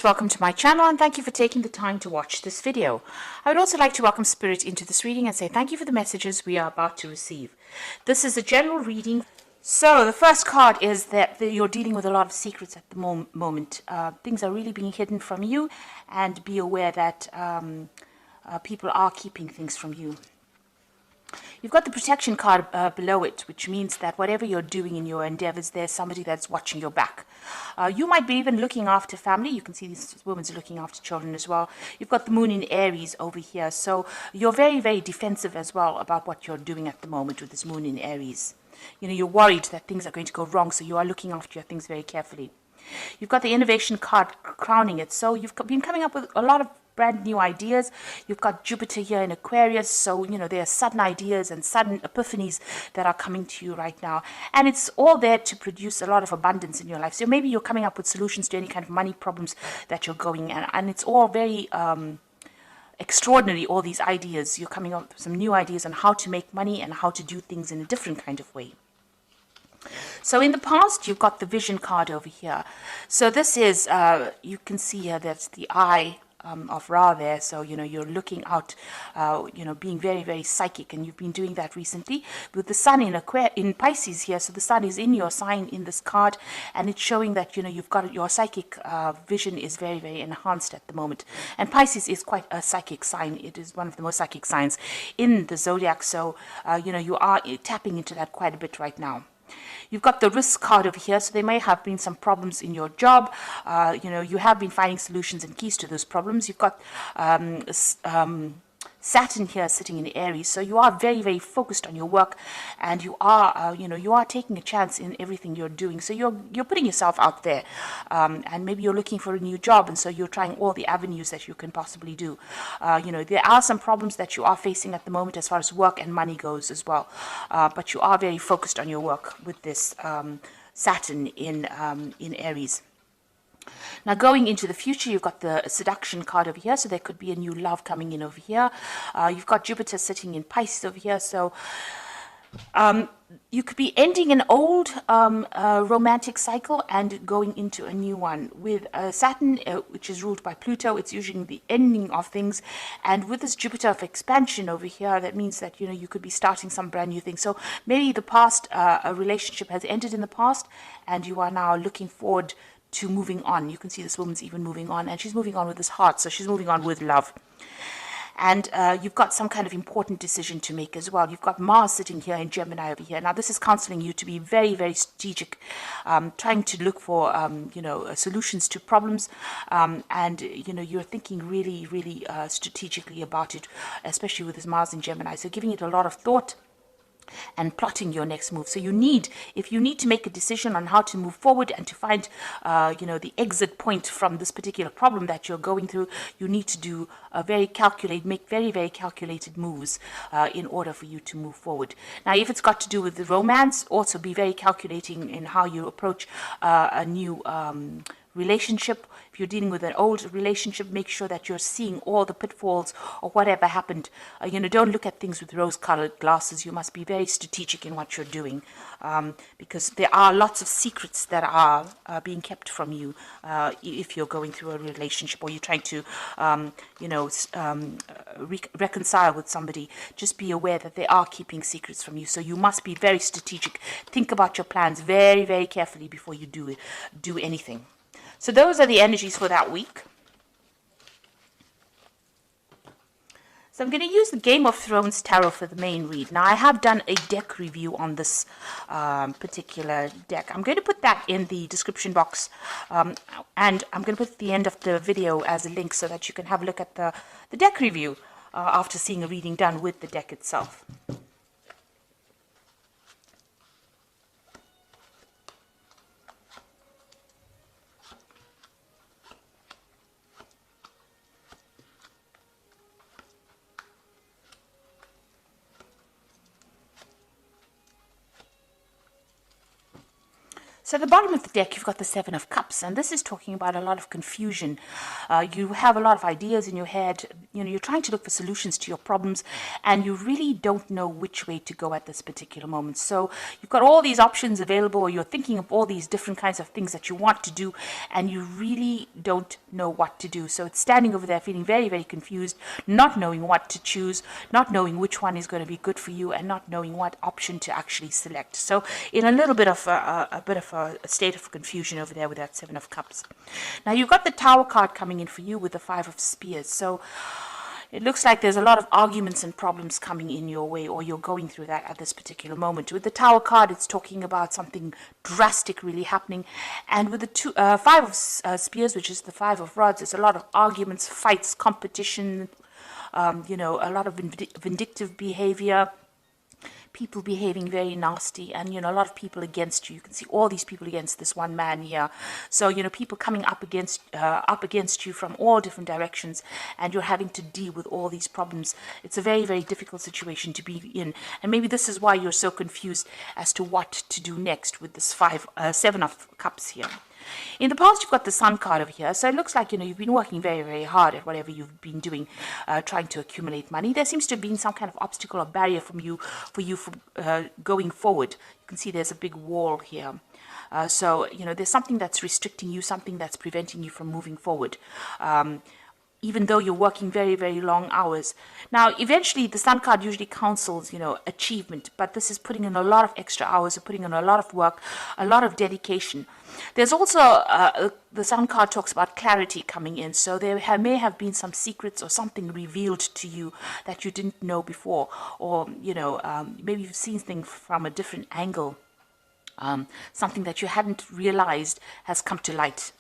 Welcome to my channel and thank you for taking the time to watch this video. I would also like to welcome Spirit into this reading and say thank you for the messages we are about to receive. This is a general reading. So the first card is that you're dealing with a lot of secrets at the moment. Things are really being hidden from you, and be aware that people are keeping things from you. You've got the protection card below it, which means that whatever you're doing in your endeavors, there's somebody that's watching your back. You might be even looking after family. You can see this woman's looking after children as well. You've got the moon in Aries over here. So you're very, very defensive as well about what you're doing at the moment with this moon in Aries. You know, you're worried that things are going to go wrong, so you are looking after your things very carefully. You've got the innovation card crowning it. So you've been coming up with a lot of brand new ideas. You've got Jupiter here in Aquarius, so you know there are sudden ideas and sudden epiphanies that are coming to you right now, and it's all there to produce a lot of abundance in your life. So maybe you're coming up with solutions to any kind of money problems that you're going, and it's all very extraordinary, all these ideas. You're coming up with some new ideas on how to make money and how to do things in a different kind of way. So in the past, you've got the vision card over here. So this is, you can see here, that's the eye of Ra there. So, you know, you're looking out, you know, being very, very psychic. And you've been doing that recently with the sun in Pisces here. So the sun is in your sign in this card. And it's showing that, you know, you've got your psychic vision is very, very enhanced at the moment. And Pisces is quite a psychic sign. It is one of the most psychic signs in the zodiac. So, you know, you are tapping into that quite a bit right now. You've got the risk card over here, so there may have been some problems in your job. You know, you have been finding solutions and keys to those problems. You've got Saturn here sitting in Aries, so you are very, very focused on your work, and you are, you know, you are taking a chance in everything you're doing. So you're putting yourself out there, and maybe you're looking for a new job, and so you're trying all the avenues that you can possibly do. You know, there are some problems that you are facing at the moment as far as work and money goes as well, but you are very focused on your work with this Saturn in Aries. Now, going into the future, you've got the seduction card over here, so there could be a new love coming in over here. You've got Jupiter sitting in Pisces over here, so you could be ending an old romantic cycle and going into a new one. With Saturn, which is ruled by Pluto, it's usually the ending of things. And with this Jupiter of expansion over here, that means that, you know, you could be starting some brand new thing. So maybe the past, a relationship has ended in the past, and you are now looking forward to moving on. You can see this woman's even moving on, and she's moving on with this heart, so she's moving on with love. And you've got some kind of important decision to make as well. You've got Mars sitting here in Gemini over here. Now, this is counseling you to be very, very strategic, trying to look for, you know, solutions to problems. And, you know, you're thinking really, really strategically about it, especially with this Mars in Gemini. So giving it a lot of thought and plotting your next move. So if you need to make a decision on how to move forward and to find, you know, the exit point from this particular problem that you're going through, you need to do make very, very calculated moves in order for you to move forward. Now, if it's got to do with the romance, also be very calculating in how you approach a new relationship. If you're dealing with an old relationship, make sure that you're seeing all the pitfalls or whatever happened. You know, don't look at things with rose-colored glasses. You must be very strategic in what you're doing, because there are lots of secrets that are being kept from you if you're going through a relationship or you're trying to, you know, reconcile with somebody. Just be aware that they are keeping secrets from you. So you must be very strategic. Think about your plans very, very carefully before you do anything. So those are the energies for that week. So I'm going to use the Game of Thrones Tarot for the main read. Now, I have done a deck review on this particular deck. I'm going to put that in the description box, and I'm going to put at the end of the video as a link so that you can have a look at the deck review after seeing a reading done with the deck itself. So at the bottom of the deck, you've got the Seven of Cups, and this is talking about a lot of confusion. You have a lot of ideas in your head. you're trying to look for solutions to your problems, and you really don't know which way to go at this particular moment. So you've got all these options available, or you're thinking of all these different kinds of things that you want to do, and you really don't know what to do. So it's standing over there feeling very, very confused, not knowing what to choose, not knowing which one is going to be good for you, and not knowing what option to actually select. So in a little bit of a state of confusion over there with that Seven of Cups. Now you've got the Tower card coming in for you with the Five of Spears. So it looks like there's a lot of arguments and problems coming in your way, or you're going through that at this particular moment. With the Tower card, it's talking about something drastic really happening. And with the Five of Spears, which is the Five of Rods, it's a lot of arguments, fights, competition, a lot of vindictive behavior, people behaving very nasty, and a lot of people against you. You can see all these people against this one man here. So people coming up against you from all different directions, and you're having to deal with all these problems. It's a very, very difficult situation to be in, and maybe this is why you're so confused as to what to do next with this Seven of Cups here. In the past, you've got the Sun card over here, so it looks like you've been working very, very hard at whatever you've been doing, trying to accumulate money. There seems to have been some kind of obstacle or barrier for you going forward. You can see there's a big wall here. So there's something that's restricting you, something that's preventing you from moving forward. Even though you're working very, very long hours. Now, eventually, the Sun card usually counsels, achievement, but this is putting in a lot of extra hours, or putting in a lot of work, a lot of dedication. There's also, the Sun card talks about clarity coming in, so there may have been some secrets or something revealed to you that you didn't know before, or, maybe you've seen things from a different angle. Something that you hadn't realized has come to light.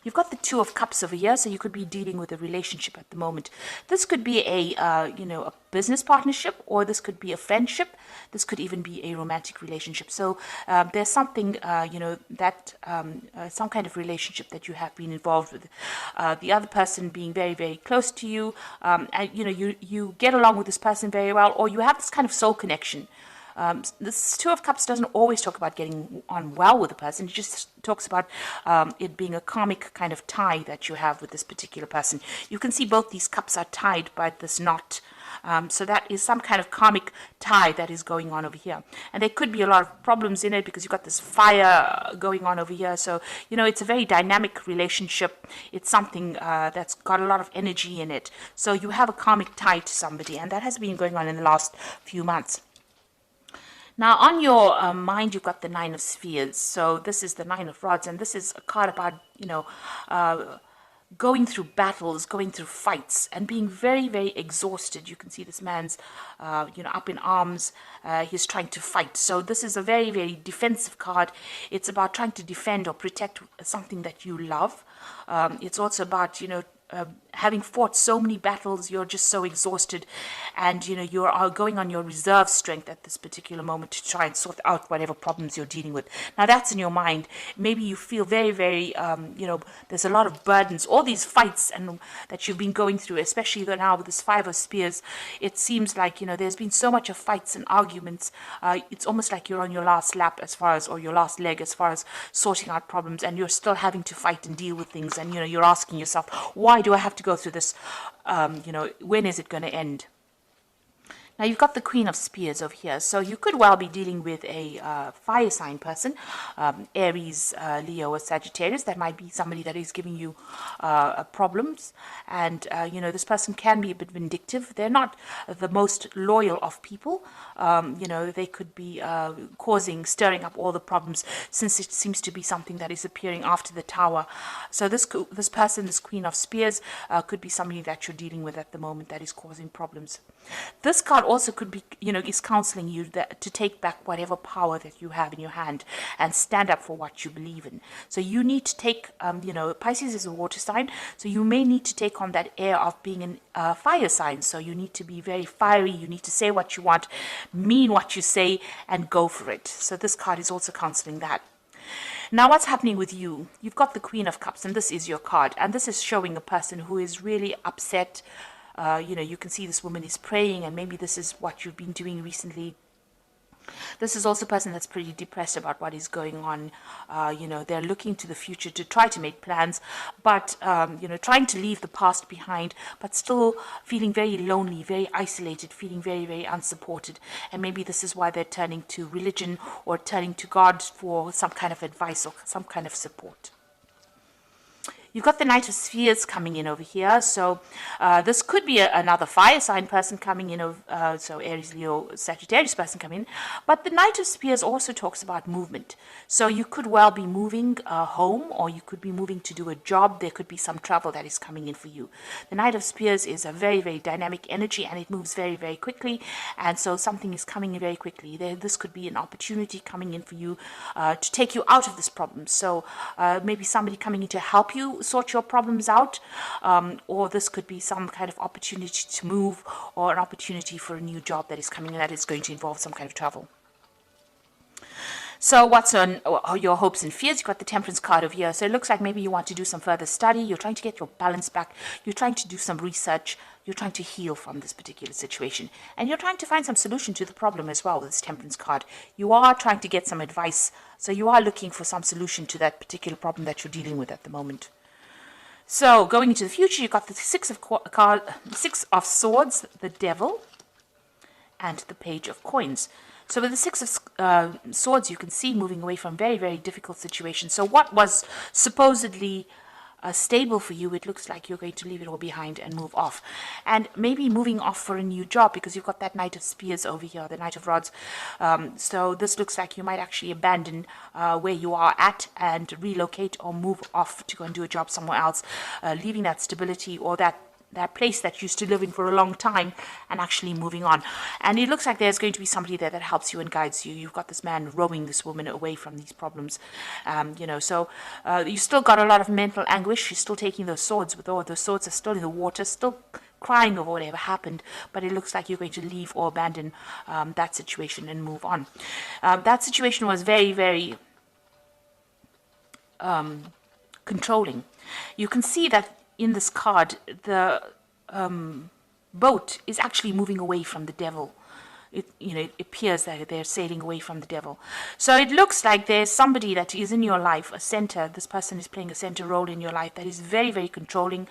You've got the Two of Cups over here, so you could be dealing with a relationship at the moment. This could be a business partnership, or this could be a friendship. This could even be a romantic relationship. So there's something, some kind of relationship that you have been involved with. The other person being very, very close to you, and you get along with this person very well, or you have this kind of soul connection. This Two of Cups doesn't always talk about getting on well with a person. It just talks about it being a karmic kind of tie that you have with this particular person. You can see both these cups are tied by this knot. So that is some kind of karmic tie that is going on over here. And there could be a lot of problems in it because you've got this fire going on over here. So, it's a very dynamic relationship. It's something that's got a lot of energy in it. So you have a karmic tie to somebody, and that has been going on in the last few months. Now, on your mind, you've got the Nine of Spheres. So this is the Nine of Rods, and this is a card about, going through battles, going through fights, and being very, very exhausted. You can see this man's, up in arms. He's trying to fight. So this is a very, very defensive card. It's about trying to defend or protect something that you love. It's also about, having fought so many battles, you're just so exhausted, and you are going on your reserve strength at this particular moment to try and sort out whatever problems you're dealing with. Now that's in your mind. Maybe you feel very, very, there's a lot of burdens, all these fights and that you've been going through, especially now with this Five of Spears. It seems like there's been so much of fights and arguments. It's almost like you're on your last lap or your last leg as far as sorting out problems, and you're still having to fight and deal with things, and you're asking yourself, why do I have to go through this? When is it going to end? Now you've got the Queen of Spears over here, so you could well be dealing with a fire sign person, Aries, Leo, or Sagittarius. That might be somebody that is giving you problems, and this person can be a bit vindictive. They're not the most loyal of people. They could be stirring up all the problems, since it seems to be something that is appearing after the Tower. So this person, this Queen of Spears, could be somebody that you're dealing with at the moment that is causing problems. This card also could be, is counseling you to take back whatever power that you have in your hand and stand up for what you believe in. So you need to take, Pisces is a water sign, so you may need to take on that air of being a fire sign. So you need to be very fiery, you need to say what you want, mean what you say, and go for it. So this card is also counseling that. Now, what's happening with you? You've got the Queen of Cups, and this is your card, and this is showing a person who is really upset. You can see this woman is praying, and maybe this is what you've been doing recently. This is also a person that's pretty depressed about what is going on. They're looking to the future to try to make plans, but, trying to leave the past behind, but still feeling very lonely, very isolated, feeling very, very unsupported. And maybe this is why they're turning to religion or turning to God for some kind of advice or some kind of support. You've got the Knight of Spheres coming in over here. So this could be another fire sign person coming in, so Aries, Leo, Sagittarius person coming in. But the Knight of Spears also talks about movement. So you could well be moving home, or you could be moving to do a job. There could be some travel that is coming in for you. The Knight of Spears is a very, very dynamic energy, and it moves very, very quickly. And so something is coming in very quickly. This could be an opportunity coming in for you to take you out of this problem. So maybe somebody coming in to help you sort your problems out, or this could be some kind of opportunity to move, or an opportunity for a new job that is coming in that is going to involve some kind of travel. So what's on your hopes and fears? You've got the Temperance card over here. So it looks like maybe you want to do some further study. You're trying to get your balance back. You're trying to do some research. You're trying to heal from this particular situation. And you're trying to find some solution to the problem as well with this Temperance card. You are trying to get some advice. So you are looking for some solution to that particular problem that you're dealing with at the moment. So going into the future, you've got the Six of Swords, the Devil, and the Page of Coins. So with the Six of Swords, you can see moving away from very, very difficult situations. So what was supposedly stable for you, it looks like you're going to leave it all behind and move off. And maybe moving off for a new job, because you've got that Knight of Spears over here, the Knight of Rods. So this looks like you might actually abandon where you are at and relocate or move off to go and do a job somewhere else, leaving that stability or that place that you used to live in for a long time and actually moving on. And it looks like there's going to be somebody there that helps you and guides you. You've got this man rowing this woman away from these problems. So you still got a lot of mental anguish. She's still taking those swords, with all those swords are still in the water, still crying over whatever happened, but it looks like you're going to leave or abandon that situation and move on. That situation was very, very controlling. You can see that in this card, the boat is actually moving away from the devil. It appears that they're sailing away from the devil. So it looks like there's somebody that is in your life, a center. This person is playing a center role in your life that is very, very controlling.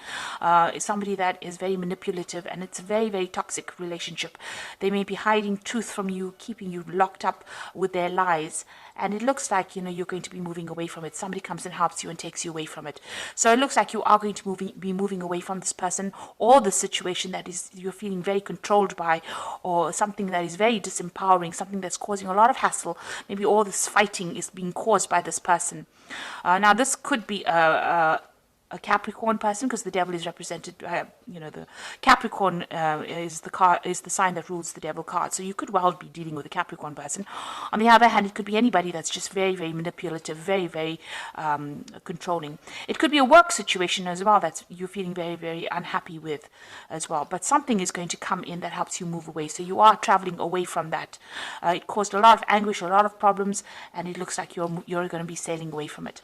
Somebody that is very manipulative, and it's a very, very toxic relationship. They may be hiding truth from you, keeping you locked up with their lies. And it looks like, you're going to be moving away from it. Somebody comes and helps you and takes you away from it. So it looks like you are going to be moving away from this person or the situation that you're feeling very controlled by, or something that is very disempowering, something that's causing a lot of hassle. Maybe all this fighting is being caused by this person. Now, this could be a Capricorn person, because the devil is represented by, the Capricorn is the sign that rules the devil card. So you could well be dealing with a Capricorn person. On the other hand, it could be anybody that's just very, very manipulative, very, very controlling. It could be a work situation as well that you're feeling very, very unhappy with as well. But something is going to come in that helps you move away. So you are traveling away from that. It caused a lot of anguish, a lot of problems, and it looks like you're going to be sailing away from it.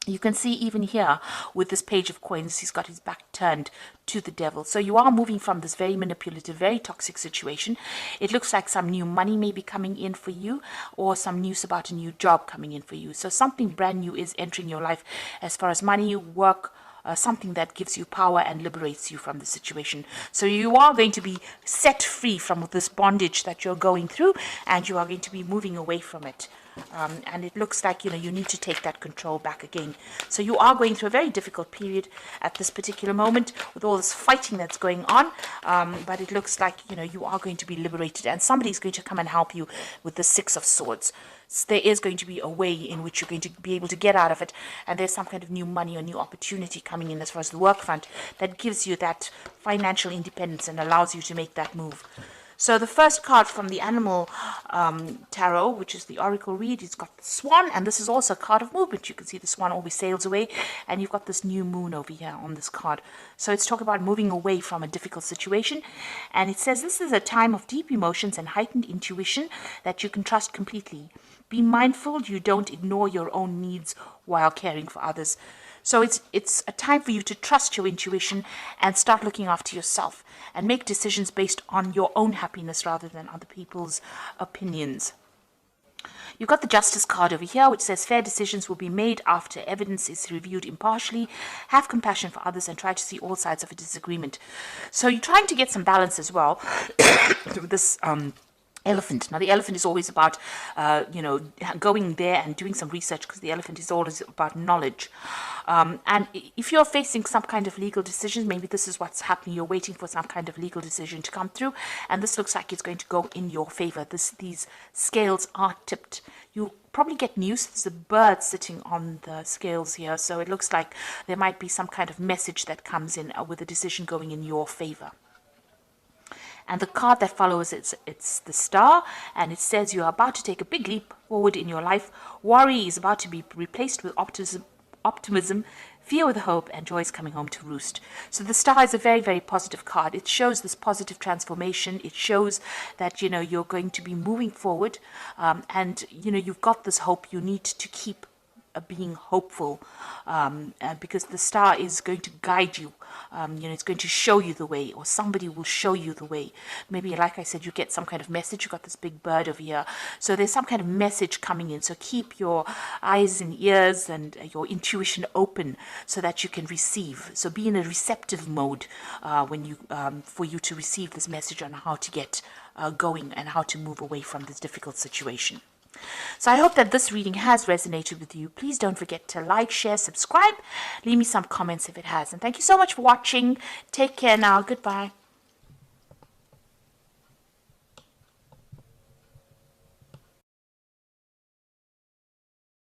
You can see even here with this Page of Coins, he's got his back turned to the devil. So you are moving from this very manipulative, very toxic situation. It looks like some new money may be coming in for you, or some news about a new job coming in for you. So something brand new is entering your life as far as money, work, something that gives you power and liberates you from the situation. So you are going to be set free from this bondage that you're going through, and you are going to be moving away from it. And it looks like, you need to take that control back again. So you are going through a very difficult period at this particular moment with all this fighting that's going on. But it looks like, you are going to be liberated, and somebody's going to come and help you with the Six of Swords. So there is going to be a way in which you're going to be able to get out of it. And there's some kind of new money or new opportunity coming in as far as the work front that gives you that financial independence and allows you to make that move. So the first card from the Animal Tarot, which is the Oracle read, it's got the Swan, and this is also a card of movement. You can see the Swan always sails away, and you've got this new moon over here on this card. So it's talking about moving away from a difficult situation, and it says this is a time of deep emotions and heightened intuition that you can trust completely. Be mindful you don't ignore your own needs while caring for others. So it's a time for you to trust your intuition and start looking after yourself and make decisions based on your own happiness rather than other people's opinions. You've got the Justice card over here, which says fair decisions will be made after evidence is reviewed impartially. Have compassion for others and try to see all sides of a disagreement. So you're trying to get some balance as well through this elephant. Now, the elephant is always about, going there and doing some research, because the elephant is always about knowledge. And if you're facing some kind of legal decision, maybe this is what's happening. You're waiting for some kind of legal decision to come through, and this looks like it's going to go in your favor. These scales are tipped. You probably get news. There's a bird sitting on the scales here, so it looks like there might be some kind of message that comes in with a decision going in your favor. And the card that follows, it's the star, and it says you are about to take a big leap forward in your life. Worry is about to be replaced with optimism, fear with hope, and joy is coming home to roost. So the star is a very, very positive card. It shows this positive transformation. It shows that, you're going to be moving forward, and, you've got this hope. You need to keep being hopeful, because the star is going to guide you. It's going to show you the way, or somebody will show you the way. Maybe, like I said, you get some kind of message. You've got this big bird over here, so there's some kind of message coming in. So keep your eyes and ears and your intuition open so that you can receive. So be in a receptive mode for you to receive this message on how to get going and how to move away from this difficult situation. So I hope that this reading has resonated with you. Please don't forget to like, share, subscribe. Leave me some comments if it has. And thank you so much for watching. Take care now. Goodbye.